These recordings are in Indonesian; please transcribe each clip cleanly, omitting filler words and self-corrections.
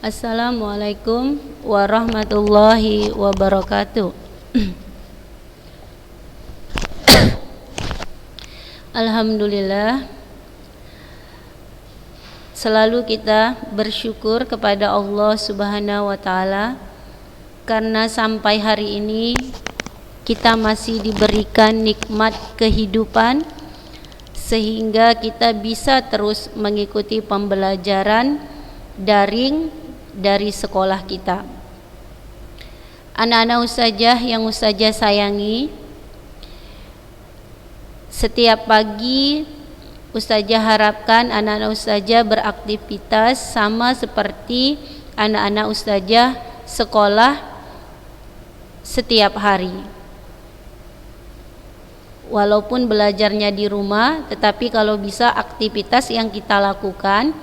Assalamualaikum warahmatullahi wabarakatuh. Alhamdulillah, selalu kita bersyukur kepada Allah Subhanahu wa taala karena sampai hari ini kita masih diberikan nikmat kehidupan sehingga kita bisa terus mengikuti pembelajaran daring dari sekolah kita. Anak-anak ustazah yang ustazah sayangi, setiap pagi ustazah harapkan anak-anak ustazah beraktivitas sama seperti anak-anak ustazah sekolah setiap hari. Walaupun belajarnya di rumah, tetapi kalau bisa aktivitas yang kita lakukan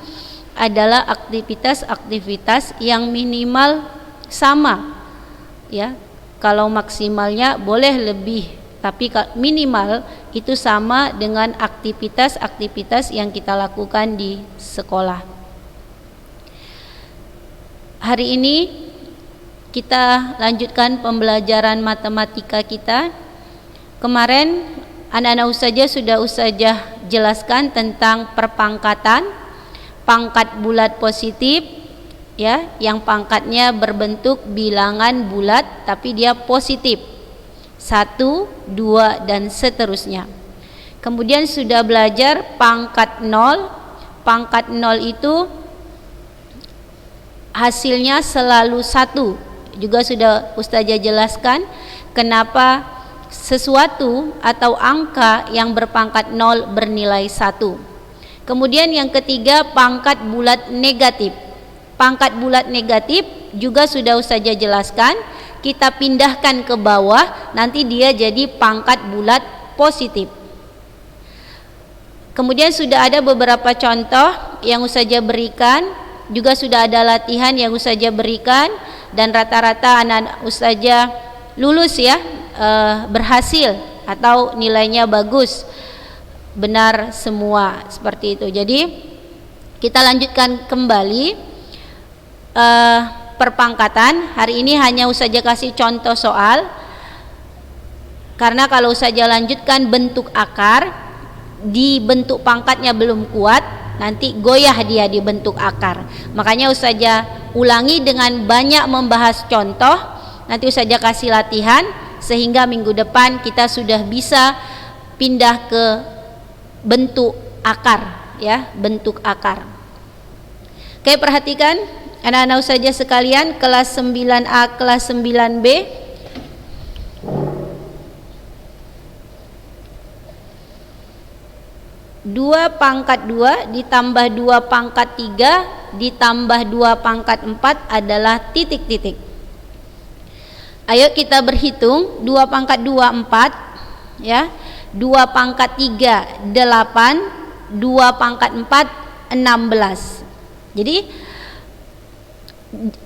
adalah aktivitas-aktivitas yang minimal sama, ya. Kalau maksimalnya boleh lebih, tapi minimal itu sama dengan aktivitas-aktivitas yang kita lakukan di sekolah. Hari ini kita lanjutkan pembelajaran matematika kita. Kemarin anak-anak ustazah sudah ustazah jelaskan tentang perpangkatan, pangkat bulat positif, ya, yang pangkatnya berbentuk bilangan bulat tapi dia positif, 1, 2 dan seterusnya. Kemudian sudah belajar pangkat 0. Pangkat 0 itu hasilnya selalu 1. Juga sudah ustazah jelaskan kenapa sesuatu atau angka yang berpangkat 0 bernilai 1. Kemudian yang ketiga pangkat bulat negatif. Pangkat bulat negatif juga sudah ustazah jelaskan, kita pindahkan ke bawah nanti dia jadi pangkat bulat positif. Kemudian sudah ada beberapa contoh yang ustazah berikan, juga sudah ada latihan yang ustazah berikan, dan rata-rata anak ustazah lulus, ya, berhasil atau nilainya bagus, benar semua seperti itu. Jadi kita lanjutkan kembali perpangkatan. Hari ini hanya ustazah kasih contoh soal, karena kalau ustazah lanjutkan bentuk akar, di bentuk pangkatnya belum kuat, nanti goyah dia di bentuk akar. Makanya ustazah ulangi dengan banyak membahas contoh. Nanti ustazah kasih latihan sehingga minggu depan kita sudah bisa pindah ke bentuk akar, ya, bentuk akar. Oke, perhatikan anak-anak ustazah sekalian, kelas 9A, kelas 9B. Dua pangkat 2 ditambah 2 pangkat 3 ditambah 2 pangkat 4 adalah titik-titik. Ayo kita berhitung. 2 pangkat 2 4, ya. 2 pangkat 3 8, 2 pangkat 4 16. Jadi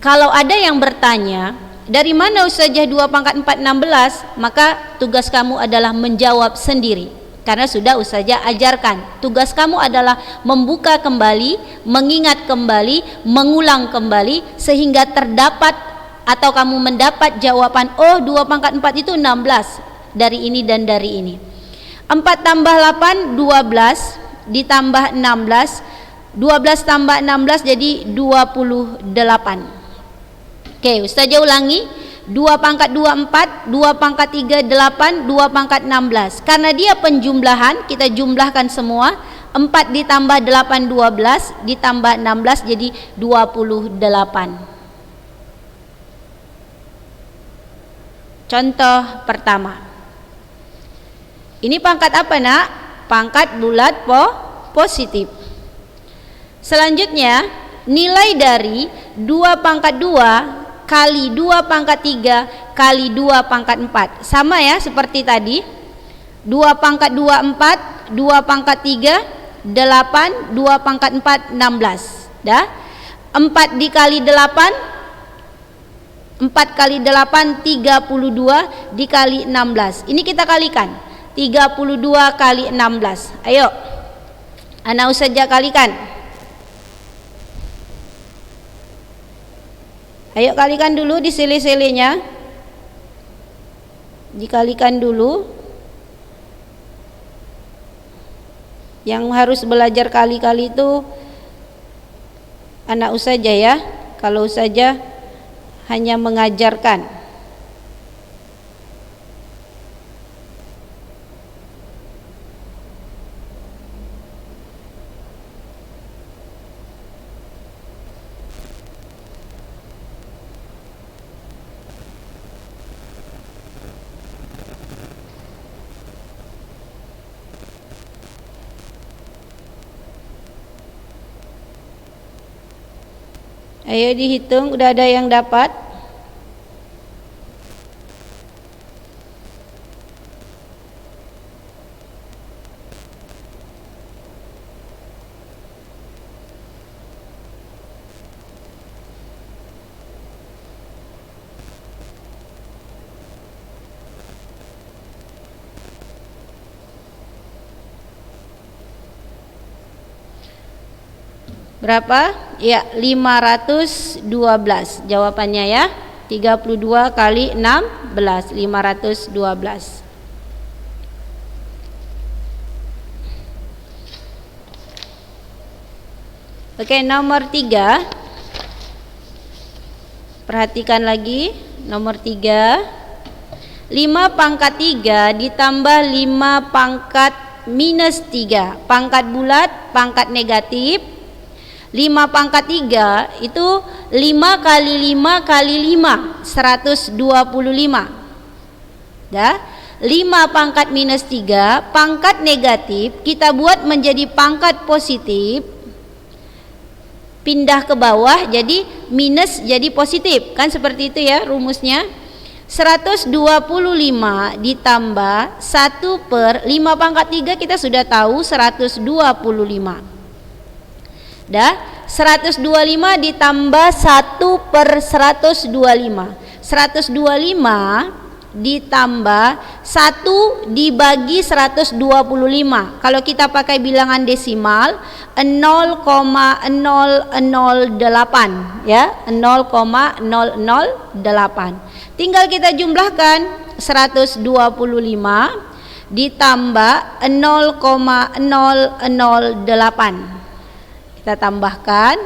kalau ada yang bertanya, dari mana ustazah 2 pangkat 4 16, maka tugas kamu adalah menjawab sendiri, karena sudah ustazah ajarkan. Tugas kamu adalah membuka kembali, mengingat kembali, mengulang kembali sehingga terdapat atau kamu mendapat jawaban, oh 2 pangkat 4 itu 16 dari ini dan dari ini. 4 tambah 8 12 ditambah 16, 12 tambah 16 jadi 28. Oke, ustazah ulangi. 2 pangkat 2 4, 2 pangkat 3 8, 2 pangkat 16. Karena dia penjumlahan, kita jumlahkan semua. 4 ditambah 8 12 ditambah 16 jadi 28. Contoh pertama. Ini pangkat apa, nak? Pangkat bulat positif. Selanjutnya, nilai dari 2 pangkat 2 kali 2 pangkat 3 kali 2 pangkat 4. Sama, ya, seperti tadi. 2 pangkat 2 4, 2 pangkat 3 8, 2 pangkat 4 16. Dah? 4 dikali 8, 4 kali 8 32 dikali 16. Ini kita kalikan. 32 kali 16. Ayo, anak ustazah kalikan. Ayo kalikan dulu di sele-selenya. Dikalikan dulu. Yang harus belajar kali-kali itu anak usaja ya. Kalau usaja hanya mengajarkan. Ayo dihitung, udah ada yang dapat? Berapa? Ya, 512 jawabannya ya. 32 kali 16, 512. Oke, nomor 3. Perhatikan lagi, nomor 3. 5 pangkat 3 ditambah 5 pangkat minus 3. Pangkat bulat, pangkat negatif. 5 pangkat 3 itu 5 kali 5 kali 5, 125. Dah. 5 pangkat minus 3, pangkat negatif kita buat menjadi pangkat positif. Pindah ke bawah, jadi minus jadi positif. Kan seperti itu ya rumusnya. 125 ditambah 1 per 5 pangkat 3 kita sudah tahu 125. Dah, 125 ditambah 1 per 125. 125 ditambah 1 dibagi 125. Kalau kita pakai bilangan desimal 0,0008 ya, 0,008. Tinggal kita jumlahkan 125 ditambah 0,008. Kita tambahkan.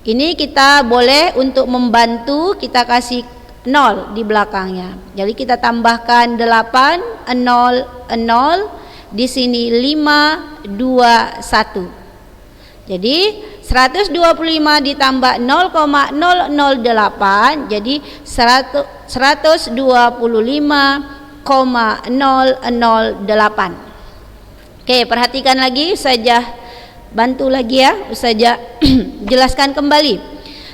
Ini kita boleh untuk membantu kita kasih 0 di belakangnya. Jadi kita tambahkan 8, 0, 0. Di sini 5, 2, 1. Jadi 125 ditambah 0,008 jadi 125,008. Oke, perhatikan lagi saja. Bantu lagi ya, Ustazah jelaskan kembali.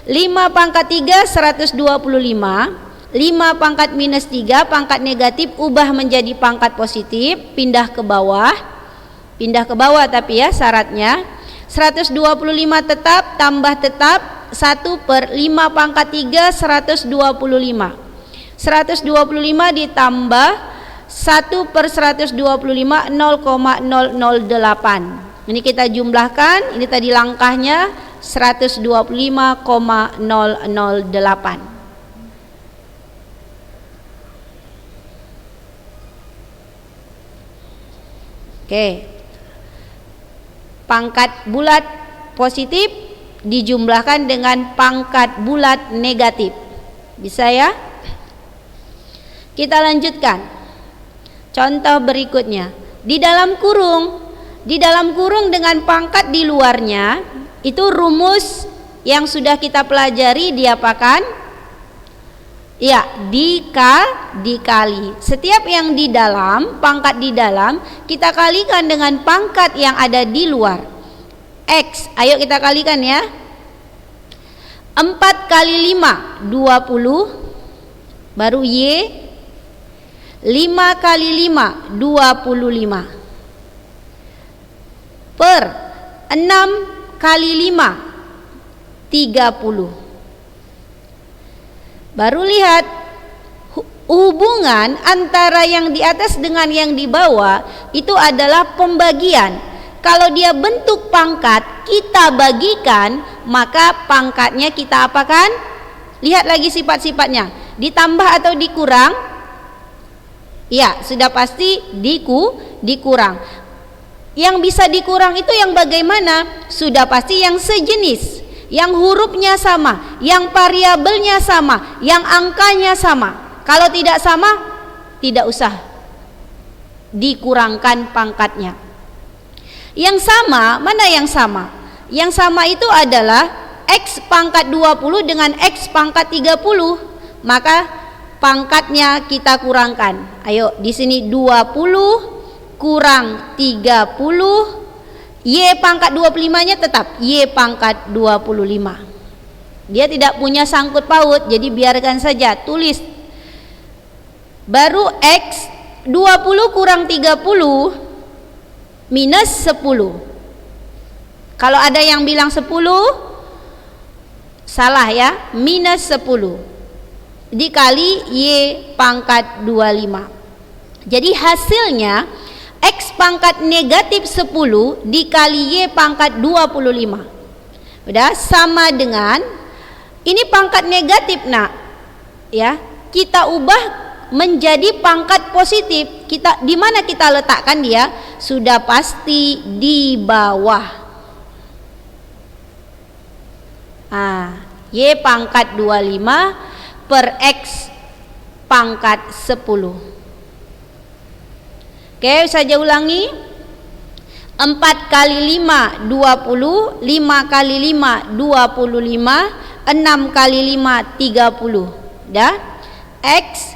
5 pangkat 3 125, 5 pangkat minus 3 pangkat negatif ubah menjadi pangkat positif, pindah ke bawah tapi ya syaratnya 125 tetap tambah tetap 1 per 5 pangkat 3 125. 125 ditambah 1 per 125 0,008. Ini kita jumlahkan, ini tadi langkahnya 125,008. Oke. Pangkat bulat positif dijumlahkan dengan pangkat bulat negatif. Bisa ya? Kita lanjutkan. Contoh berikutnya. Di dalam kurung dengan pangkat di luarnya itu rumus yang sudah kita pelajari diapakan? Ya, dikali. Setiap yang di dalam, pangkat di dalam kita kalikan dengan pangkat yang ada di luar. X, ayo kita kalikan ya. 4 kali 5 20, baru Y. 5 kali 5 25 per 6 kali 5 30. Baru lihat hubungan antara yang di atas dengan yang di bawah itu adalah pembagian. Kalau dia bentuk pangkat kita bagikan, maka pangkatnya kita apakan? Lihat lagi sifat-sifatnya, ditambah atau dikurang? Ya, sudah pasti dikurang. Yang bisa dikurang itu yang bagaimana? Sudah pasti yang sejenis, yang hurufnya sama, yang variabelnya sama, yang angkanya sama. Kalau tidak sama, tidak usah dikurangkan pangkatnya. Yang sama, mana yang sama? Yang sama itu adalah X pangkat 20 dengan X pangkat 30. Maka pangkatnya kita kurangkan. Ayo, di sini 20 kurang 30, Y pangkat 25-nya tetap Y pangkat 25. Dia tidak punya sangkut paut, jadi biarkan saja, tulis. Baru X 20 kurang 30 minus 10. Kalau ada yang bilang 10, salah ya, minus 10 dikali Y pangkat 25. Jadi hasilnya X pangkat negatif 10 dikali Y pangkat 25. Udah sama dengan, ini pangkat negatif nak, ya, kita ubah menjadi pangkat positif. Kita di mana kita letakkan dia? Sudah pasti di bawah. Y pangkat 25 per X pangkat 10. Oke, saja ulangi. 4 kali 5 20, 5 kali 5 25, 6 kali 5 30. Dah? X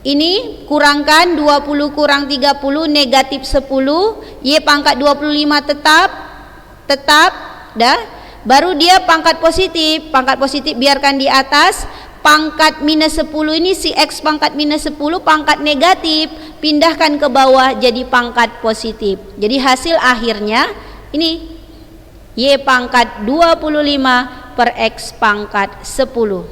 ini kurangkan 20 kurang 30 negatif 10, Y pangkat 25 tetap, dah. Baru dia pangkat positif biarkan di atas. Pangkat minus 10 ini si X pangkat minus 10 pangkat negatif, pindahkan ke bawah jadi pangkat positif. Jadi hasil akhirnya ini Y pangkat 25 per X pangkat 10.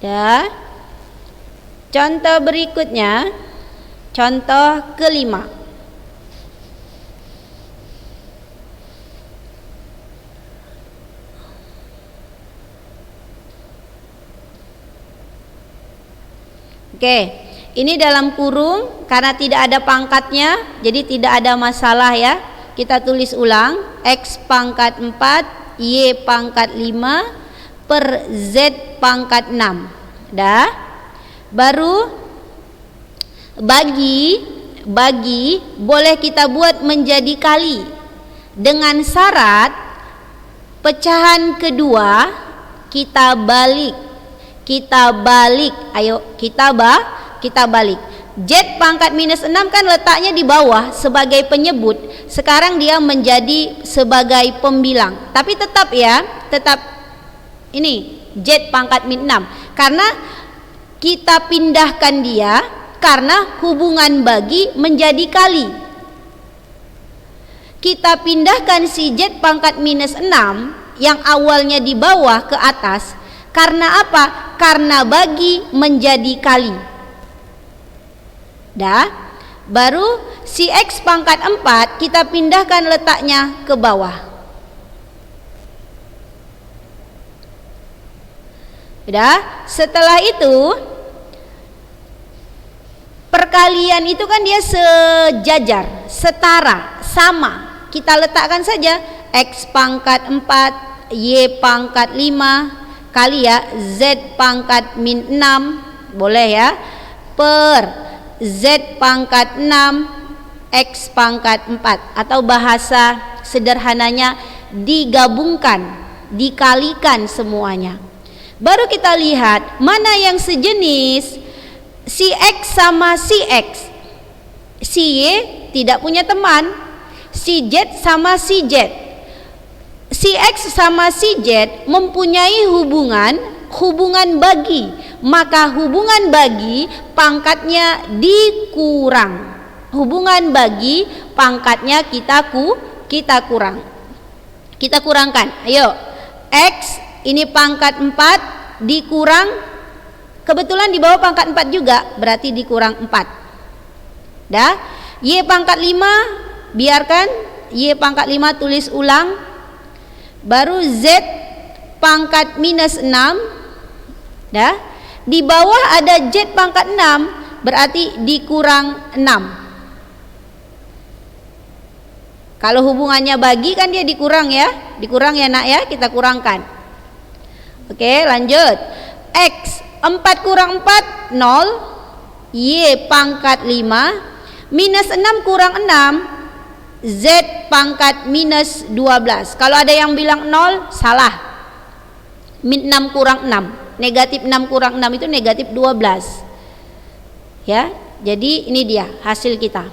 Ya. Contoh berikutnya, contoh kelima. Oke, ini dalam kurung karena tidak ada pangkatnya, jadi tidak ada masalah ya. Kita tulis ulang, X pangkat 4 Y pangkat 5 per Z pangkat 6. Dah. Baru bagi boleh kita buat menjadi kali dengan syarat pecahan kedua kita balik. Ayo kita balik. Z pangkat minus 6 kan letaknya di bawah sebagai penyebut, sekarang dia menjadi sebagai pembilang. Tapi tetap ini Z pangkat min 6 karena kita pindahkan dia karena hubungan bagi menjadi kali. Kita pindahkan si Z pangkat minus 6 yang awalnya di bawah ke atas. Karena apa? Karena bagi menjadi kali. Dah. Baru si X pangkat 4 kita pindahkan letaknya ke bawah. Udah. Setelah itu perkalian itu kan dia sejajar, setara, sama. Kita letakkan saja X pangkat 4 Y pangkat 5 kali ya Z pangkat min 6, boleh ya, per Z pangkat 6 X pangkat 4, atau bahasa sederhananya digabungkan, dikalikan semuanya. Baru kita lihat mana yang sejenis. Si X sama si X, si Y tidak punya teman. Si Z sama si Z, si X sama si Z mempunyai hubungan bagi. Maka hubungan bagi pangkatnya dikurang. Hubungan bagi pangkatnya kita kurangkan. Ayo, X ini pangkat 4 dikurang Kebetulan di bawah pangkat 4 juga, berarti dikurang 4. Dah. Y pangkat 5 biarkan, Y pangkat 5 tulis ulang. Baru Z pangkat minus 6. Dah. Di bawah ada Z pangkat 6, berarti dikurang 6. Kalau hubungannya bagi kan dia dikurang ya. Dikurang ya nak ya, kita kurangkan. Oke, lanjut. X 4 kurang 4 0. Y pangkat 5 minus 6 kurang 6 Z pangkat minus 12. Kalau ada yang bilang 0, salah. Min 6 kurang 6, negatif 6 kurang 6 itu negatif 12 ya. Jadi ini dia hasil kita.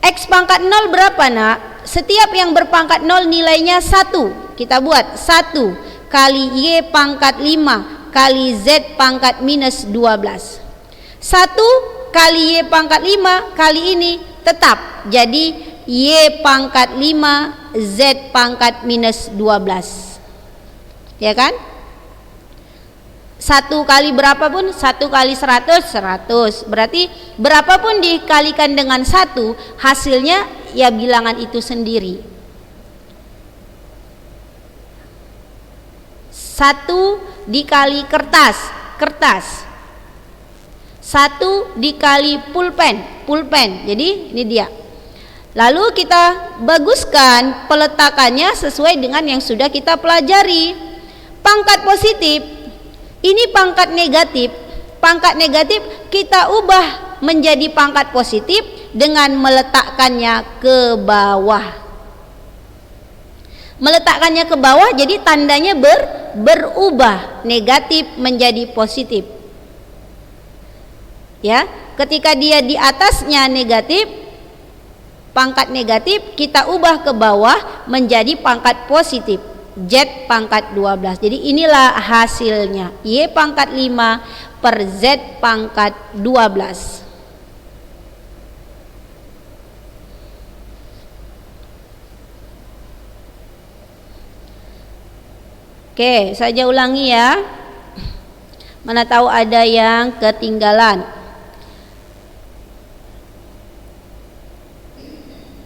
X pangkat 0 berapa nak? Setiap yang berpangkat 0 nilainya 1. Kita buat 1 kali Y pangkat 5 kali Z pangkat minus 12. 1 kali Y pangkat 5 kali ini tetap. Jadi Y pangkat 5 Z pangkat minus 12. Ya kan? 1 kali berapapun, 1 kali 100, 100. Berarti berapapun dikalikan dengan 1, hasilnya ya bilangan itu sendiri. 1 dikali kertas, kertas. 1 dikali pulpen, pulpen. Jadi ini dia. Lalu kita baguskan peletakannya sesuai dengan yang sudah kita pelajari. Pangkat positif, ini pangkat negatif. Pangkat negatif kita ubah menjadi pangkat positif dengan meletakkannya ke bawah. Meletakkannya ke bawah jadi tandanya berubah, negatif menjadi positif. Ya, ketika dia di atasnya negatif, pangkat negatif kita ubah ke bawah menjadi pangkat positif. Z pangkat 12. Jadi inilah hasilnya. Y pangkat 5 per Z pangkat 12. Oke, saya ulangi ya. Mana tahu ada yang ketinggalan.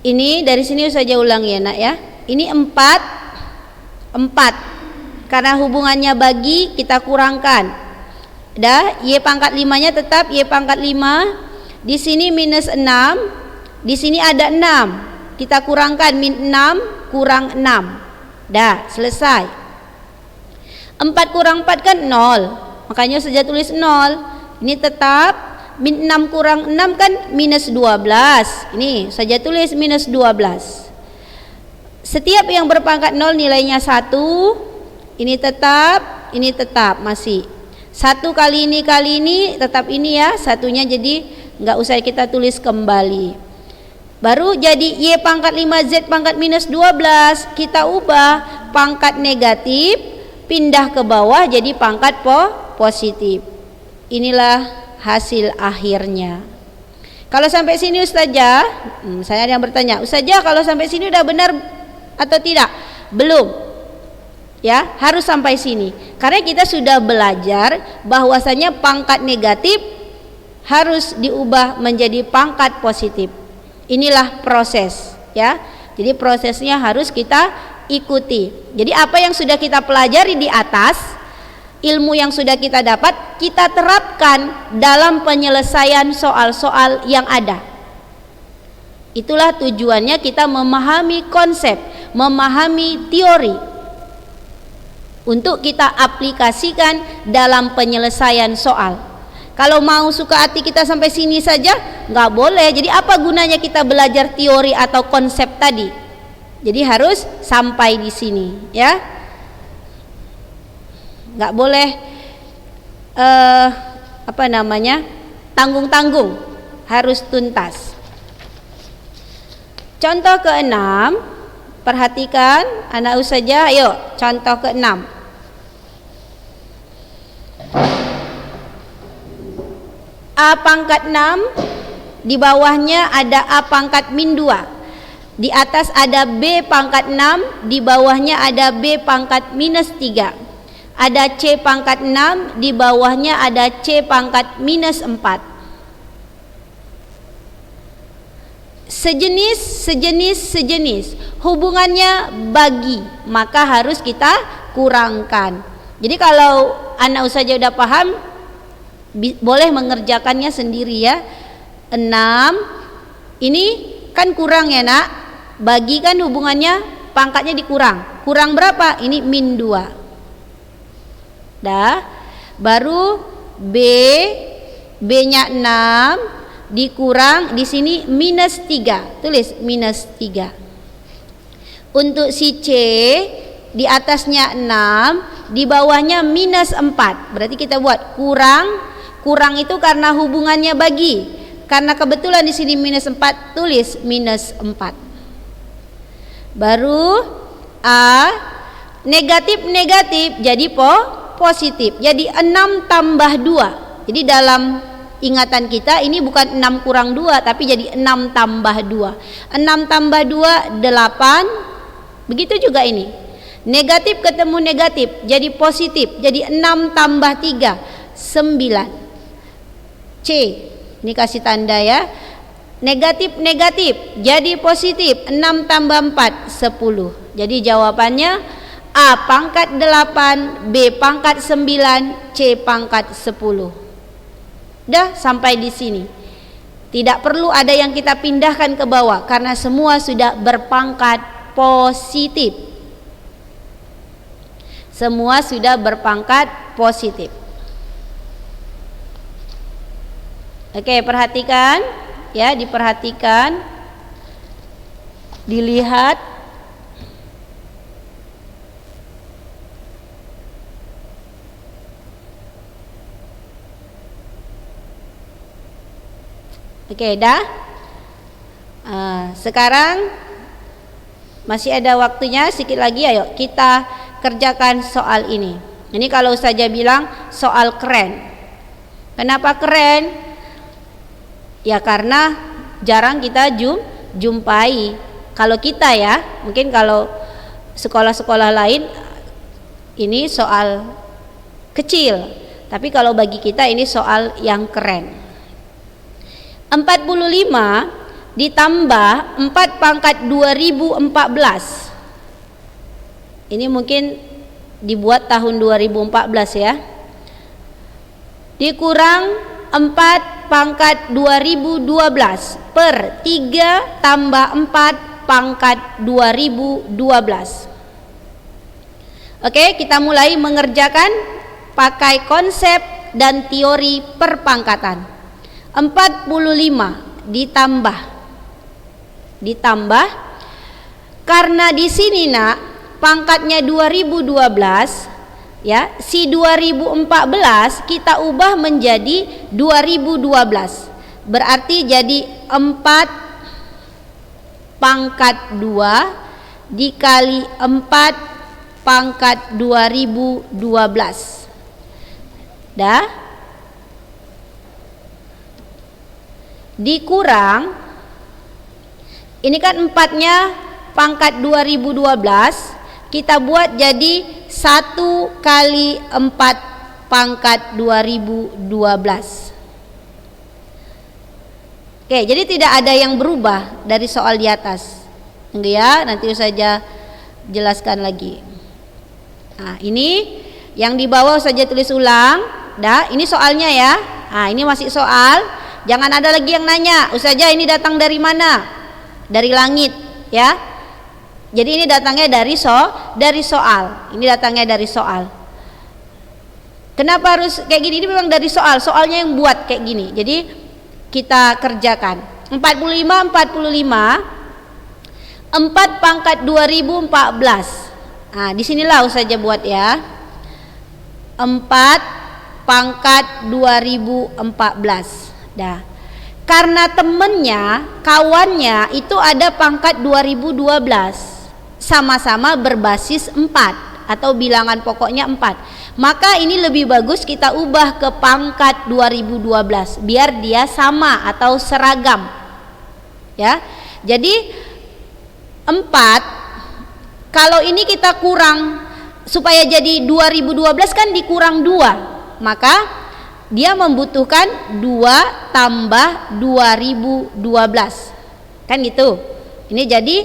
Ini dari sini saja ulangi ya nak ya. Ini 4 karena hubungannya bagi kita kurangkan. Dah, Y pangkat 5-nya tetap Y pangkat 5. Di sini minus 6, di sini ada 6. Kita kurangkan min 6 kurang 6. Dah, selesai. 4 kurang 4 kan 0. Makanya saja tulis 0. Ini tetap min 6 kurang 6 kan minus 12. Ini saja tulis minus 12. Setiap yang berpangkat 0 nilainya 1. Ini tetap masih 1 kali ini tetap ini ya. Satunya jadi nggak usah kita tulis kembali. Baru jadi Y pangkat 5 Z pangkat minus 12. Kita ubah pangkat negatif pindah ke bawah jadi pangkat positif. Inilah hasil akhirnya. Kalau sampai sini Ustazah, saya ada yang bertanya, Ustazah kalau sampai sini udah benar atau tidak? Belum. Ya, harus sampai sini. Karena kita sudah belajar bahwasanya pangkat negatif harus diubah menjadi pangkat positif. Inilah proses, ya. Jadi prosesnya harus kita ikuti. Jadi apa yang sudah kita pelajari di atas, ilmu yang sudah kita dapat, kita terapkan dalam penyelesaian soal-soal yang ada. Itulah tujuannya kita memahami konsep, memahami teori untuk kita aplikasikan dalam penyelesaian soal. Kalau mau suka hati kita sampai sini saja nggak boleh. Jadi apa gunanya kita belajar teori atau konsep tadi? Jadi harus sampai di sini, ya. Nggak boleh tanggung-tanggung, harus tuntas. Contoh ke-6, perhatikan anak ustazah, ayo contoh ke-6. A pangkat 6, di bawahnya ada A pangkat min 2. Di atas ada B pangkat 6, di bawahnya ada B pangkat minus 3. ada C pangkat 6, di bawahnya ada C pangkat minus 4. Sejenis, hubungannya bagi, maka harus kita kurangkan. Jadi kalau anak saja udah paham, boleh mengerjakannya sendiri ya. 6 ini kan kurang ya nak, bagi kan hubungannya pangkatnya dikurang, kurang berapa? Ini min 2. Dah, baru B nya 6 dikurang, di sini minus 3, tulis minus 3. Untuk si C di atasnya 6, di bawahnya minus 4, berarti kita buat kurang itu karena hubungannya bagi, karena kebetulan di sini minus 4, tulis minus 4. Baru A, negatif jadi positif, jadi 6 tambah 2. Jadi dalam ingatan kita ini bukan 6 kurang 2, tapi jadi 6 tambah 2. 6 tambah 2 8. Begitu juga ini, negatif ketemu negatif jadi positif, jadi 6 tambah 3 9. C ini kasih tanda ya, negatif jadi positif, 6 tambah 4 10. Jadi jawabannya A pangkat 8, B pangkat 9, C pangkat 10. Dah sampai di sini. Tidak perlu ada yang kita pindahkan ke bawah karena semua sudah berpangkat positif. Semua sudah berpangkat positif. Oke, perhatikan ya, diperhatikan, dilihat. Oke, dah. Sekarang masih ada waktunya sedikit lagi, ayo kita kerjakan soal ini. Ini kalau saja bilang soal keren. Kenapa keren? Ya karena jarang kita jumpai. Kalau kita ya, mungkin kalau sekolah-sekolah lain ini soal kecil, tapi kalau bagi kita ini soal yang keren. 45 ditambah 4 pangkat 2014. Ini mungkin dibuat tahun 2014 ya. Dikurang 4 pangkat 2012 per 3 tambah 4 pangkat 2012. Oke, kita mulai mengerjakan pakai konsep dan teori perpangkatan. 45 ditambah karena di sini nak pangkatnya 2012 ya, si 2014 kita ubah menjadi 2012, berarti jadi 4 pangkat 2 dikali 4 pangkat 2012. Dah, dikurang, ini kan 4-nya pangkat 2012, kita buat jadi 1 kali 4 pangkat 2012. Oke, jadi tidak ada yang berubah dari soal di atas. Tunggu ya, nanti saja jelaskan lagi. Nah, ini yang di bawah saja tulis ulang. Dah, ini soalnya ya. Nah, ini masih soal. Jangan ada lagi yang nanya, Ustazah ini datang dari mana? Dari langit, ya. Jadi ini datangnya dari soal. Ini datangnya dari soal. Kenapa harus kayak gini? Ini memang dari soal. Soalnya yang buat kayak gini. Jadi kita kerjakan. 45 4 pangkat 2014. Nah, disinilah Ustazah buat ya. 4 pangkat 2014. Dah. Karena temennya, kawannya itu ada pangkat 2012, sama-sama berbasis 4 atau bilangan pokoknya 4. Maka ini lebih bagus kita ubah ke pangkat 2012 biar dia sama atau seragam. Ya. Jadi 4, kalau ini kita kurang supaya jadi 2012 kan dikurang 2, maka dia membutuhkan 2 tambah 2012 kan gitu. Ini jadi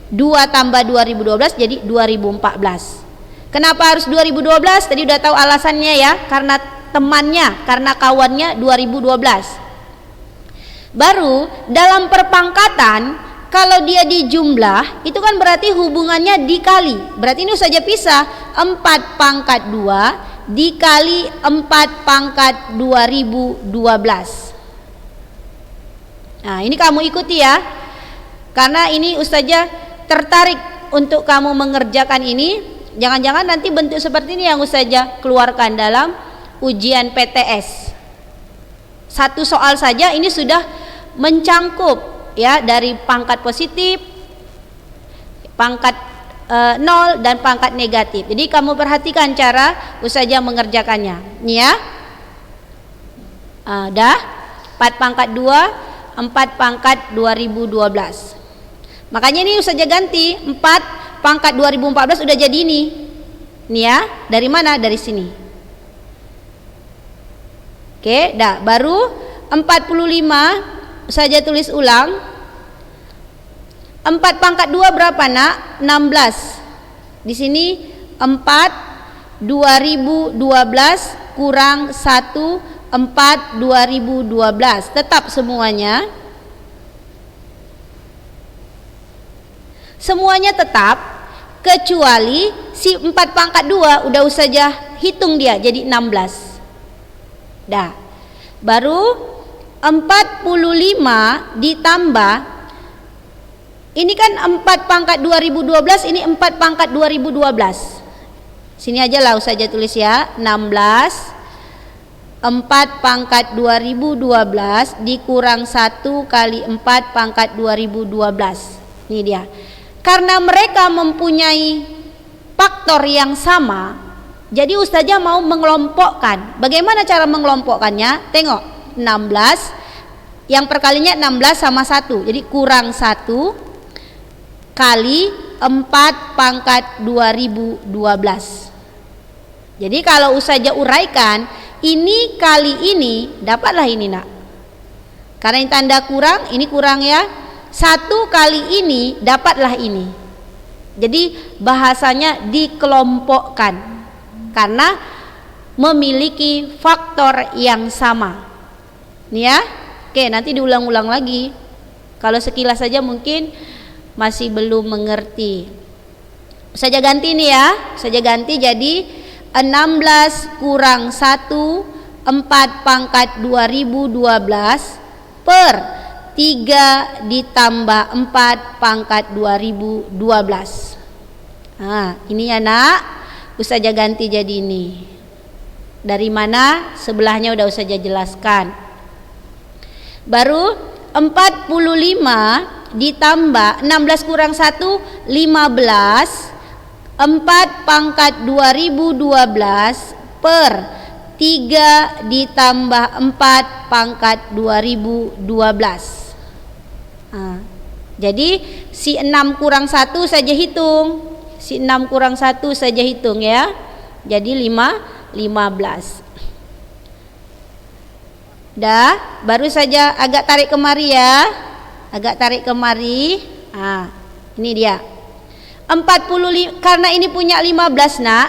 2 tambah 2012 jadi 2014. Kenapa harus 2012? Tadi udah tahu alasannya ya, karena temannya, karena kawannya 2012. Baru dalam perpangkatan, kalau dia dijumlah itu kan berarti hubungannya dikali. Berarti ini saja pisah, 4 pangkat 2 dikali 4 pangkat 2012. Nah ini kamu ikuti ya, karena ini Ustazah tertarik untuk kamu mengerjakan ini. Jangan-jangan nanti bentuk seperti ini yang Ustazah keluarkan dalam ujian PTS. Satu soal saja ini sudah mencangkup ya, dari pangkat positif, pangkat 0 dan pangkat negatif. Jadi kamu perhatikan cara Ustazah mengerjakannya. Nih ya. Dah 4 pangkat 2, 4 pangkat 2012. Makanya ini Ustazah ganti 4 pangkat 2014 udah jadi ini. Nih ya, dari mana? Dari sini. Oke, dah. Baru 45 Ustazah tulis ulang. 4 pangkat 2 berapa nak? 16. Di sini 4 2012 kurang 1 4 2012. Tetap semuanya. Semuanya tetap, kecuali si 4 pangkat 2 udah Ustazah hitung dia jadi 16. Dah. Baru 45 ditambah, ini kan 4 pangkat 2012, ini 4 pangkat 2012. Sini aja lah Ustazah tulis ya, 16 4 pangkat 2012 dikurang 1 kali 4 pangkat 2012. Ini dia. Karena mereka mempunyai faktor yang sama, jadi Ustazah mau mengelompokkan. Bagaimana cara mengelompokkannya? Tengok, 16 yang perkalinya 16 sama 1, jadi kurang 1 kali 4 pangkat 2012. Jadi kalau Ustazah uraikan, ini kali ini, dapatlah ini nak. Karena ini tanda kurang, ini kurang ya. 1 kali ini dapatlah ini. Jadi bahasanya dikelompokkan karena memiliki faktor yang sama. Nih ya. Oke, nanti diulang-ulang lagi. Kalau sekilas saja mungkin masih belum mengerti. Saja ganti nih ya. Saja ganti jadi 16 kurang 1 4 pangkat 2012 per 3 ditambah 4 pangkat 2012. Nah, ini ya nak, Ustazah ganti jadi ini. Dari mana? Sebelahnya udah Ustazah jelaskan. Baru 45 ditambah 16 kurang 1 15, 4 pangkat 2012 per 3 ditambah 4 pangkat 2012. Jadi si 6 kurang 1 saja hitung. Si 6 kurang 1 saja hitung ya. Jadi 15. Dah, baru saja agak tarik kemari ya. Agak tarik kemari. Ini dia. 45, karena ini punya 15 nak.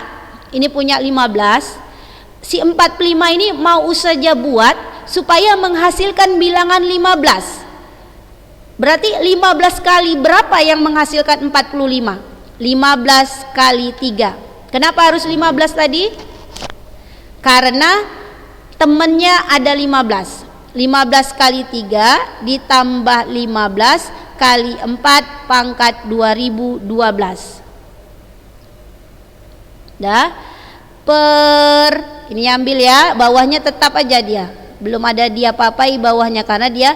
Ini punya 15. Si 45 ini mau Ustazah buat supaya menghasilkan bilangan 15. Berarti 15 kali berapa yang menghasilkan 45? 15 kali 3. Kenapa harus 15 tadi? Karena temennya ada 15. 15 kali 3 ditambah 15 kali 4 pangkat 2012. Dah. Per, ini ambil ya, bawahnya tetap aja dia. Belum ada dia papai bawahnya karena dia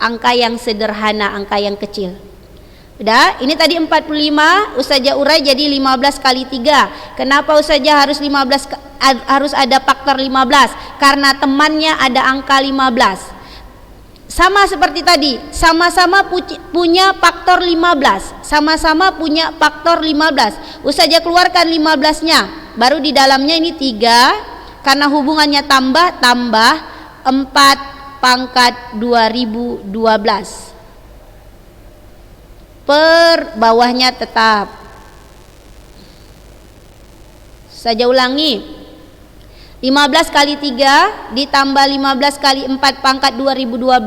angka yang sederhana, angka yang kecil. Udah, ini tadi 45, Ustazah urai jadi 15 kali 3. Kenapa Ustazah harus 15, harus ada faktor 15? Karena temannya ada angka 15. sama seperti tadi, sama-sama punya faktor 15, sama-sama punya faktor 15. Ustazah keluarkan 15-nya, baru di dalamnya ini 3, karena hubungannya tambah 4 pangkat 2012 per bawahnya tetap. Saya ulangi, 15 kali 3 ditambah 15 kali 4 pangkat 2012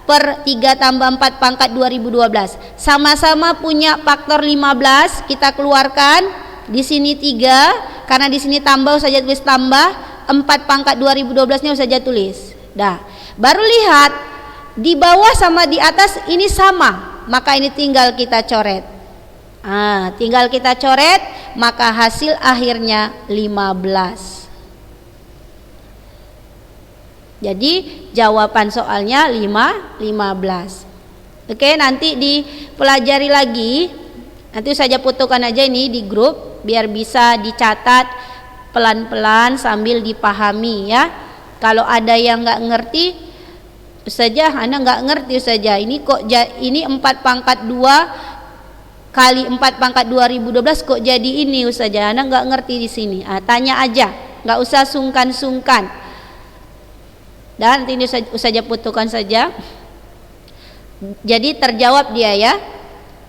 per 3 tambah 4 pangkat 2012. Sama-sama punya faktor 15, kita keluarkan. Di sini 3, karena di sini tambah saja tulis tambah, 4 pangkat 2012-nya saja tulis. Dah. Baru lihat di bawah sama di atas ini sama, maka ini tinggal kita coret. Tinggal kita coret, maka hasil akhirnya 15. Jadi jawaban soalnya 15. Oke, nanti dipelajari lagi. Nanti saja fotokan aja ini di grup biar bisa dicatat pelan-pelan sambil dipahami ya. Kalau ada yang nggak ngerti, Ustazah Ana nggak ngerti Ustazah. Ini kok ini 4 pangkat 2 kali 4 pangkat 2012 kok jadi ini Ustazah. Ana nggak ngerti di sini. Tanya aja, nggak usah sungkan-sungkan. Dan nanti ini Ustazah putuskan saja. Jadi terjawab dia ya.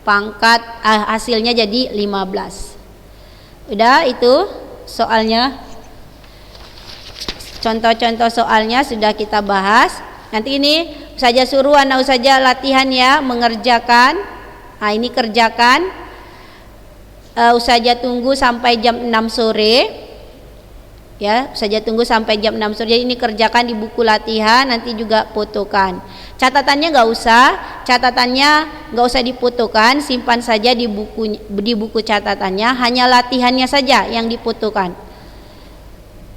Pangkat hasilnya jadi 15. Udah itu soalnya. Contoh-contoh soalnya sudah kita bahas. Nanti ini Ustazah suruh anak Ustazah latihan ya, mengerjakan. Ini kerjakan. Ustazah tunggu sampai jam 6 sore. Ya, saja tunggu sampai jam 6 sore. Jadi ini kerjakan di buku latihan, nanti juga fotokan. Catatannya nggak usah difotokan, simpan saja di buku catatannya, hanya latihannya saja yang difotokan.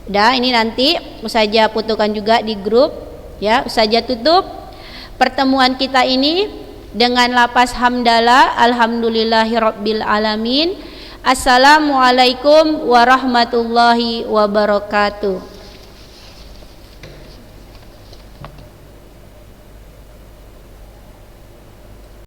Udah, ini nanti Ustazah fotokan juga di grup ya. Ustazah tutup pertemuan kita ini dengan lafaz hamdalah, alhamdulillahirabbil alamin. Assalamualaikum warahmatullahi wabarakatuh.